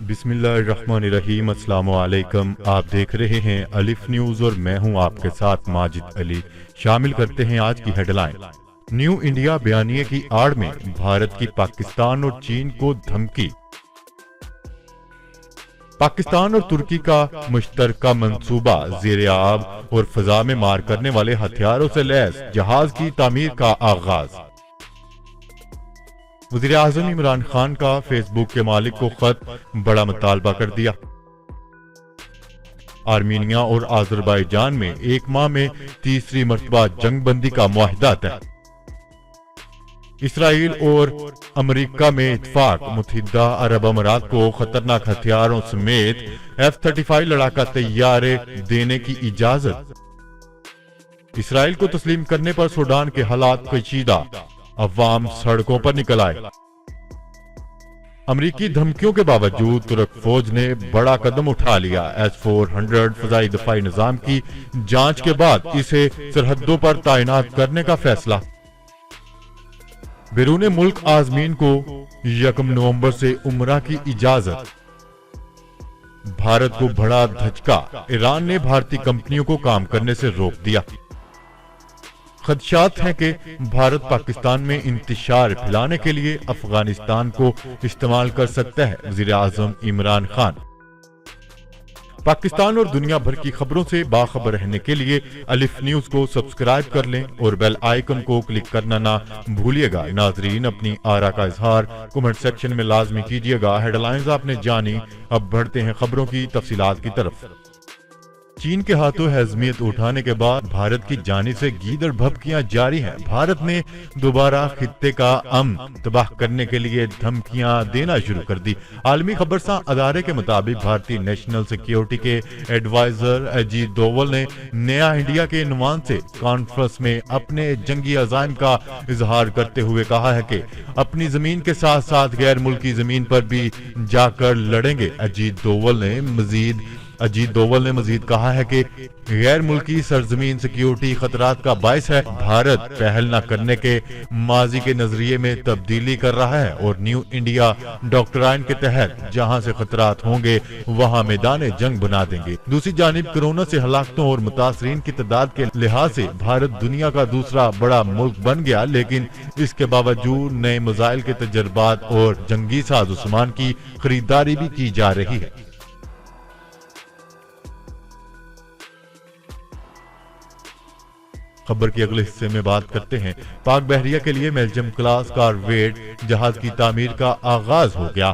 بسم اللہ الرحمن الرحیم۔ السلام علیکم، آپ دیکھ رہے ہیں الف نیوز اور میں ہوں آپ کے ساتھ ماجد علی۔ شامل کرتے ہیں آج کی ہیڈ لائن۔ نیو انڈیا بیانیے کی آڑ میں بھارت کی پاکستان اور چین کو دھمکی۔ پاکستان اور ترکی کا مشترکہ منصوبہ زیر آب اور فضا میں مار کرنے والے ہتھیاروں سے لیس جہاز کی تعمیر کا آغاز۔ وزیر اعظم عمران خان کا فیس بک کے مالک کو خط، بڑا مطالبہ کر دیا۔ آرمینیا اور آذربائیجان میں ایک ماہ میں تیسری مرتبہ جنگ بندی کا معاہدہ طے۔ اسرائیل اور امریکہ میں اتفاق، متحدہ عرب امارات کو خطرناک ہتھیاروں سمیت F-35 لڑاکا طیارے دینے کی اجازت۔ اسرائیل کو تسلیم کرنے پر سوڈان کے حالات کشیدہ، عوام سڑکوں پر نکل آئے۔ امریکی دھمکیوں کے باوجود ترک فوج نے بڑا قدم اٹھا لیا۔ S-400 فضائی دفاعی نظام کی جانچ کے بعد اسے سرحدوں پر تعینات کرنے کا فیصلہ۔ بیرون ملک عازمین کو 1 نومبر سے عمرہ کی اجازت۔ بھارت کو بڑا دھچکا، ایران نے بھارتی کمپنیوں کو کام کرنے سے روک دیا۔ خدشات ہیں کہ بھارت پاکستان میں انتشار پھیلانے کے لیے افغانستان کو استعمال کر سکتا ہے، وزیر اعظم عمران خان۔ پاکستان اور دنیا بھر کی خبروں سے باخبر رہنے کے لیے الف نیوز کو سبسکرائب کر لیں اور بیل آئیکن کو کلک کرنا نہ بھولیے گا۔ ناظرین، اپنی آرا کا اظہار کمنٹ سیکشن میں لازمی کیجیے گا۔ ہیڈ لائنز آپ نے جانی، اب بڑھتے ہیں خبروں کی تفصیلات کی طرف۔ چین کے ہاتھوں ہزیمت اٹھانے کے بعد بھارت کی جانب سے گیدڑ بھبکیاں جاری ہیں۔ بھارت نے دوبارہ خطے کا امن تباہ کرنے کے لیے دھمکیاں دینا شروع کر دی۔ عالمی خبرساں ادارے کے مطابق بھارتی نیشنل سیکیورٹی کے ایڈوائزر اجیت ڈوول نے نیا انڈیا کے عنوان سے کانفرنس میں اپنے جنگی عزائم کا اظہار کرتے ہوئے کہا ہے کہ اپنی زمین کے ساتھ ساتھ غیر ملکی زمین پر بھی جا کر لڑیں گے۔ اجیت ڈوول نے مزید کہا ہے کہ غیر ملکی سرزمین سیکیورٹی خطرات کا باعث ہے۔ بھارت پہل نہ کرنے کے ماضی کے نظریے میں تبدیلی کر رہا ہے اور نیو انڈیا ڈاکٹرائن کے تحت جہاں سے خطرات ہوں گے وہاں میدان جنگ بنا دیں گے۔ دوسری جانب کورونا سے ہلاکتوں اور متاثرین کی تعداد کے لحاظ سے بھارت دنیا کا دوسرا بڑا ملک بن گیا، لیکن اس کے باوجود نئے میزائل کے تجربات اور جنگی ساز و سامان کی خریداری بھی کی جا رہی ہے۔ خبر کے اگلے حصے میں بات کرتے ہیں۔ پاک بحریہ کے لیے میلجم کلاس کارویٹ جہاز کی تعمیر کا آغاز ہو گیا۔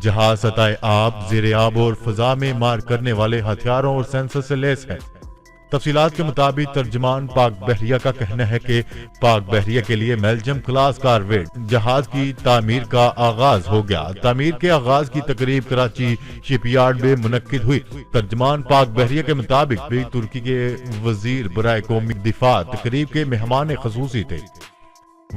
جہاز سطح آب، زیر آب اور فضا میں مار کرنے والے ہتھیاروں اور سینسر سے لیس ہے۔ تفصیلات کے مطابق ترجمان پاک بحریہ کا کہنا ہے کہ پاک بحریہ کے لیے میلجم کلاس کارویٹ جہاز کی تعمیر کا آغاز ہو گیا۔ تعمیر کے آغاز کی تقریب کراچی شپ یارڈ میں منعقد ہوئی۔ ترجمان پاک بحریہ کے مطابق بھی ترکی کے وزیر برائے قومی دفاع تقریب کے مہمان خصوصی تھے۔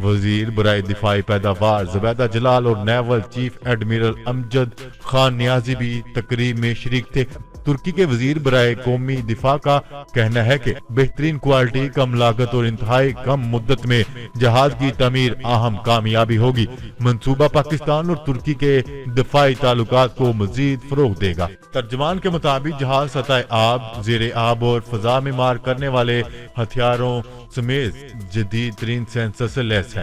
وزیر برائے دفاعی پیداوار زبیدہ جلال اور naval chief admiral Amjad Khan نیازی بھی تقریب میں شریک تھے۔ ترکی کے وزیر برائے قومی دفاع کا کہنا ہے کہ بہترین کوالٹی، کم لاگت اور انتہائی کم مدت میں جہاز کی تعمیر اہم کامیابی ہوگی۔ منصوبہ پاکستان اور ترکی کے دفاعی تعلقات کو مزید فروغ دے گا۔ ترجمان کے مطابق جہاز سطح آب، زیر آب اور فضا میں مار کرنے والے ہتھیاروں سمیت جدید ترین سینسر سے لیس ہے۔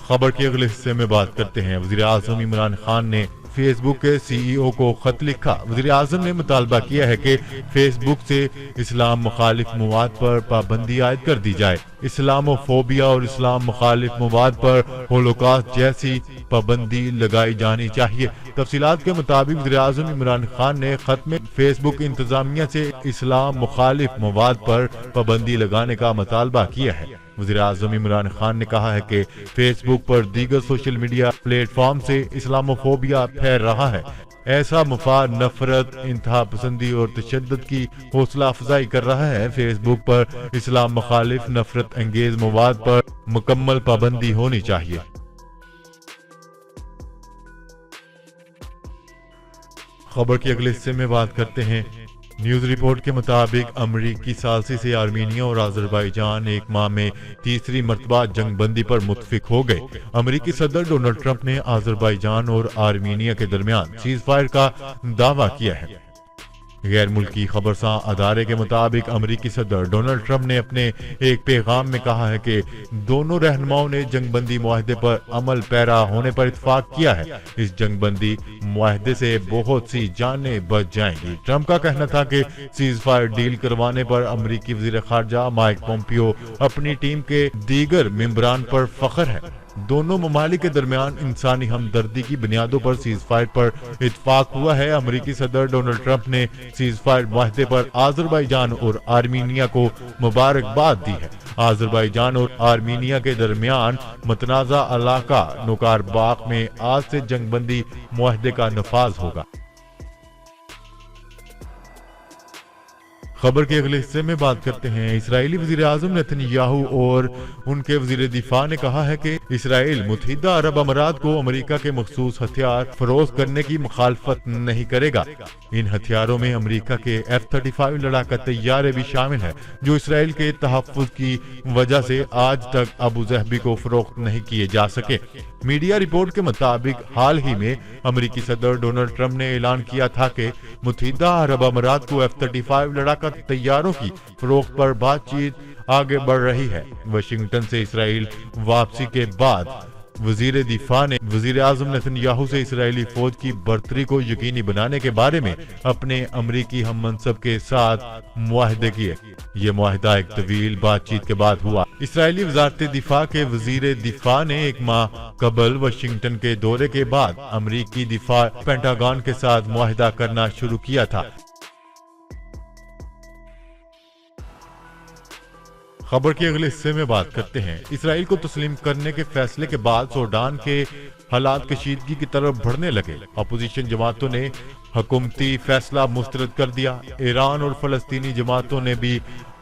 خبر کے اگلے حصے میں بات کرتے ہیں۔ وزیر اعظم عمران خان نے فیس بک کے CEO کو خط لکھا۔ وزیر اعظم نے مطالبہ کیا ہے کہ فیس بک سے اسلام مخالف مواد پر پابندی عائد کر دی جائے۔ اسلامو فوبیا اور اسلام مخالف مواد پر ہولوکاسٹ جیسی پابندی لگائی جانی چاہیے۔ تفصیلات کے مطابق وزیر اعظم عمران خان نے خط میں فیس بک انتظامیہ سے اسلام مخالف مواد پر پابندی لگانے کا مطالبہ کیا ہے۔ وزیر اعظم عمران خان نے کہا ہے کہ فیس بک پر دیگر سوشل میڈیا پلیٹ فارم سے اسلاموفوبیا پھیل رہا ہے۔ ایسا مفاد نفرت، انتہا پسندی اور تشدد کی حوصلہ افزائی کر رہا ہے۔ فیس بک پر اسلام مخالف نفرت انگیز مواد پر مکمل پابندی ہونی چاہیے۔ خبر کے اگلے حصے میں بات کرتے ہیں۔ نیوز رپورٹ کے مطابق امریکی ثالثی سے آرمینیا اور آذربائیجان ایک ماہ میں تیسری مرتبہ جنگ بندی پر متفق ہو گئے۔ امریکی صدر ڈونلڈ ٹرمپ نے آذربائیجان اور آرمینیا کے درمیان سیز فائر کا دعویٰ کیا ہے۔ غیر ملکی خبرساں ادارے کے مطابق امریکی صدر ڈونلڈ ٹرمپ نے اپنے ایک پیغام میں کہا ہے کہ دونوں رہنماؤں نے جنگ بندی معاہدے پر عمل پیرا ہونے پر اتفاق کیا ہے۔ اس جنگ بندی معاہدے سے بہت سی جانیں بچ جائیں گی۔ ٹرمپ کا کہنا تھا کہ سیز فائر ڈیل کروانے پر امریکی وزیر خارجہ مائک پومپیو اپنی ٹیم کے دیگر ممبران پر فخر ہے۔ دونوں ممالک کے درمیان انسانی ہمدردی کی بنیادوں پر سیز فائر پر اتفاق ہوا ہے۔ امریکی صدر ڈونلڈ ٹرمپ نے سیز فائر معاہدے پر آذربائیجان اور آرمینیا کو مبارکباد دی ہے۔ آذربائیجان اور آرمینیا کے درمیان متنازع علاقہ نوکار باغ میں آج سے جنگ بندی معاہدے کا نفاذ ہوگا۔ خبر کے اگلے حصے میں بات کرتے ہیں۔ اسرائیلی وزیر اعظم نیتن یاہو اور ان کے وزیر دفاع نے کہا ہے کہ اسرائیل متحدہ عرب امارات کو امریکہ کے مخصوص ہتھیار فروخت کرنے کی مخالفت نہیں کرے گا۔ ان ہتھیاروں میں امریکہ کے F-35 لڑاکا طیارے بھی شامل ہیں، جو اسرائیل کے تحفظ کی وجہ سے آج تک ابو ظہبی کو فروخت نہیں کیے جا سکے۔ میڈیا رپورٹ کے مطابق حال ہی میں امریکی صدر ڈونلڈ ٹرمپ نے اعلان کیا تھا کہ متحدہ عرب امارات کو F-35 لڑاکا طیاروں کی فروخت پر بات چیت آگے بڑھ رہی ہے۔ واشنگٹن سے اسرائیل واپسی کے بعد وزیر دفاع نے وزیر اعظم نیتن یاہو سے اسرائیلی فوج کی برتری کو یقینی بنانے کے بارے میں اپنے امریکی ہم منصب کے ساتھ معاہدے کیے۔ یہ معاہدہ ایک طویل بات چیت کے بعد ہوا۔ اسرائیلی وزارت دفاع کے وزیر دفاع نے ایک ماہ قبل واشنگٹن کے دورے کے بعد امریکی دفاع پینٹاگون کے ساتھ معاہدہ کرنا شروع کیا تھا۔ خبر کے اگلے حصے میں بات کرتے ہیں۔ اسرائیل کو تسلیم کرنے کے فیصلے کے بعد سوڈان کے حالات کشیدگی کی طرف بڑھنے لگے۔ اپوزیشن جماعتوں نے حکومتی فیصلہ مسترد کر دیا۔ ایران اور فلسطینی جماعتوں نے بھی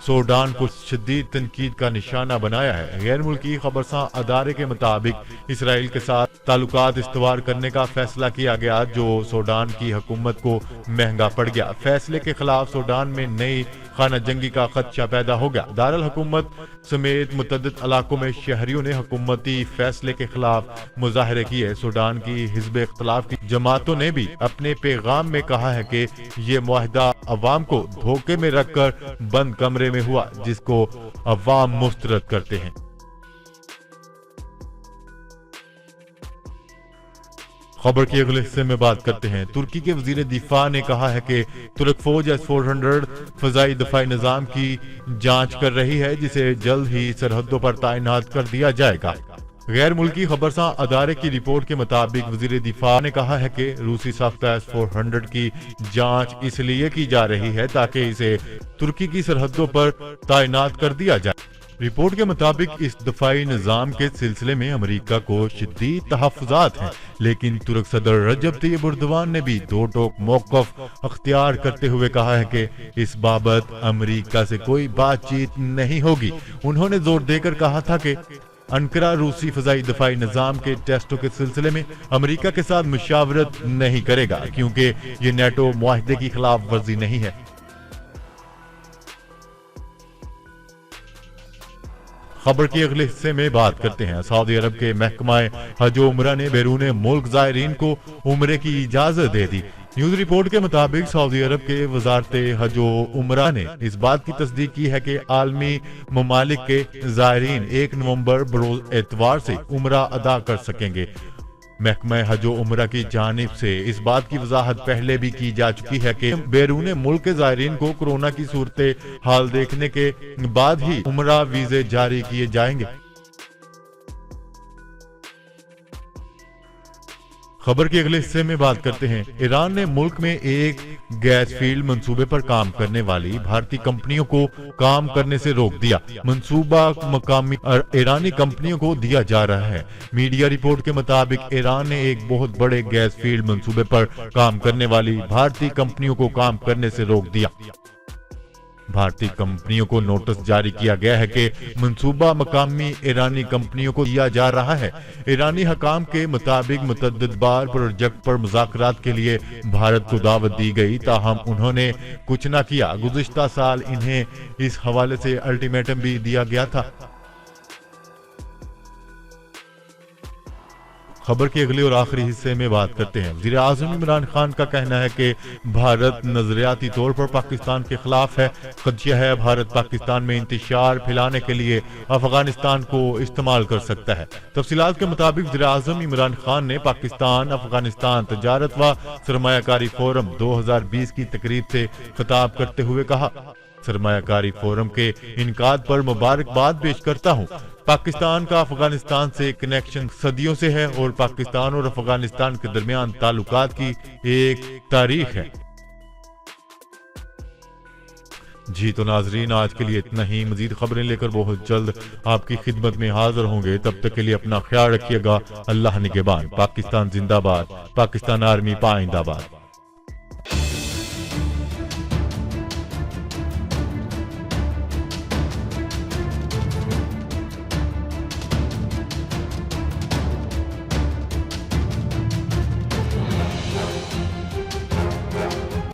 سوڈان کو شدید تنقید کا نشانہ بنایا ہے۔ غیر ملکی خبرساں ادارے کے مطابق اسرائیل کے ساتھ تعلقات استوار کرنے کا فیصلہ کیا گیا، جو سوڈان کی حکومت کو مہنگا پڑ گیا۔ فیصلے کے خلاف سوڈان میں نئی خانہ جنگی کا خدشہ پیدا ہو گیا۔ دارالحکومت سمیت متعدد علاقوں میں شہریوں نے حکومتی فیصلے کے خلاف مظاہرے کیے۔ سوڈان کی حزب اختلاف کی جماعتوں نے بھی اپنے پیغام میں کہا ہے کہ یہ معاہدہ عوام کو دھوکے میں رکھ کر بند کمرے میں ہوا، جس کو عوام مسترد کرتے ہیں۔ خبر کے اگلے حصے میں بات کرتے ہیں۔ ترکی کے وزیر دفاع نے کہا ہے کہ ترک فوج S-400 فضائی دفاعی نظام کی جانچ کر رہی ہے، جسے جلد ہی سرحدوں پر تعینات کر دیا جائے گا۔ غیر ملکی خبرساں ادارے کی رپورٹ کے مطابق وزیر دفاع نے کہا ہے کہ روسی ساختہ S-400 کی جانچ اس لیے کی جا رہی ہے تاکہ اسے ترکی کی سرحدوں پر تعینات کر دیا جائے۔ رپورٹ کے مطابق اس دفاعی نظام کے سلسلے میں امریکہ کو شدید تحفظات ہیں، لیکن ترک صدر رجب طیب اردوان نے بھی دو ٹوک موقف اختیار کرتے ہوئے کہا ہے کہ اس بابت امریکہ سے کوئی بات چیت نہیں ہوگی۔ انہوں نے زور دے کر کہا تھا کہ انقرہ روسی فضائی دفاعی نظام کے ٹیسٹوں کے سلسلے میں امریکہ کے ساتھ مشاورت نہیں کرے گا، کیونکہ یہ نیٹو معاہدے کی خلاف ورزی نہیں ہے۔ خبر کے اگلے حصے میں بات کرتے ہیں۔ سعودی عرب کے محکمہ حج و عمرہ نے بیرون ملک زائرین کو عمرے کی اجازت دے دی۔ نیوز رپورٹ کے مطابق سعودی عرب کے وزارت حج و عمرہ نے اس بات کی تصدیق کی ہے کہ عالمی ممالک کے زائرین 1 نومبر بروز اتوار سے عمرہ ادا کر سکیں گے۔ محکمہ حج و عمرہ کی جانب سے اس بات کی وضاحت پہلے بھی کی جا چکی ہے کہ بیرون ملک کے زائرین کو کورونا کی صورتحال دیکھنے کے بعد ہی عمرہ ویزے جاری کیے جائیں گے۔ خبر کے اگلے حصے میں بات کرتے ہیں۔ ایران نے ملک میں ایک گیس فیلڈ منصوبے پر کام کرنے والی بھارتی کمپنیوں کو کام کرنے سے روک دیا۔ منصوبہ مقامی ایرانی کمپنیوں کو دیا جا رہا ہے۔ میڈیا رپورٹ کے مطابق ایران نے ایک بہت بڑے گیس فیلڈ منصوبے پر کام کرنے والی بھارتی کمپنیوں کو کام کرنے سے روک دیا۔ بھارتی کمپنیوں کو نوٹس جاری کیا گیا ہے کہ منصوبہ مقامی ایرانی کمپنیوں کو دیا جا رہا ہے۔ ایرانی حکام کے مطابق متعدد بار پروجیکٹ پر مذاکرات کے لیے بھارت کو دعوت دی گئی، تاہم انہوں نے کچھ نہ کیا۔ گزشتہ سال انہیں اس حوالے سے الٹیمیٹم بھی دیا گیا تھا۔ خبر کے اگلے اور آخری حصے میں بات کرتے ہیں۔ وزیر اعظم عمران خان کا کہنا ہے کہ بھارت نظریاتی طور پر پاکستان کے خلاف ہے۔ خدشہ ہے بھارت پاکستان میں انتشار پھیلانے کے لیے افغانستان کو استعمال کر سکتا ہے۔ تفصیلات کے مطابق وزیر اعظم عمران خان نے پاکستان افغانستان تجارت و سرمایہ کاری فورم 2020 کی تقریب سے خطاب کرتے ہوئے کہا، سرمایہ کاری فورم کے انعقاد پر مبارکباد پیش کرتا ہوں۔ پاکستان کا افغانستان سے کنیکشن صدیوں سے ہے اور پاکستان اور افغانستان کے درمیان تعلقات کی ایک تاریخ ہے۔ جی تو ناظرین، آج کے لیے اتنا ہی۔ مزید خبریں لے کر بہت جلد آپ کی خدمت میں حاضر ہوں گے۔ تب تک کے لیے اپنا خیال رکھیے گا۔ اللہ نگہبان۔ پاکستان زندہ باد۔ پاکستان آرمی پائندہ باد۔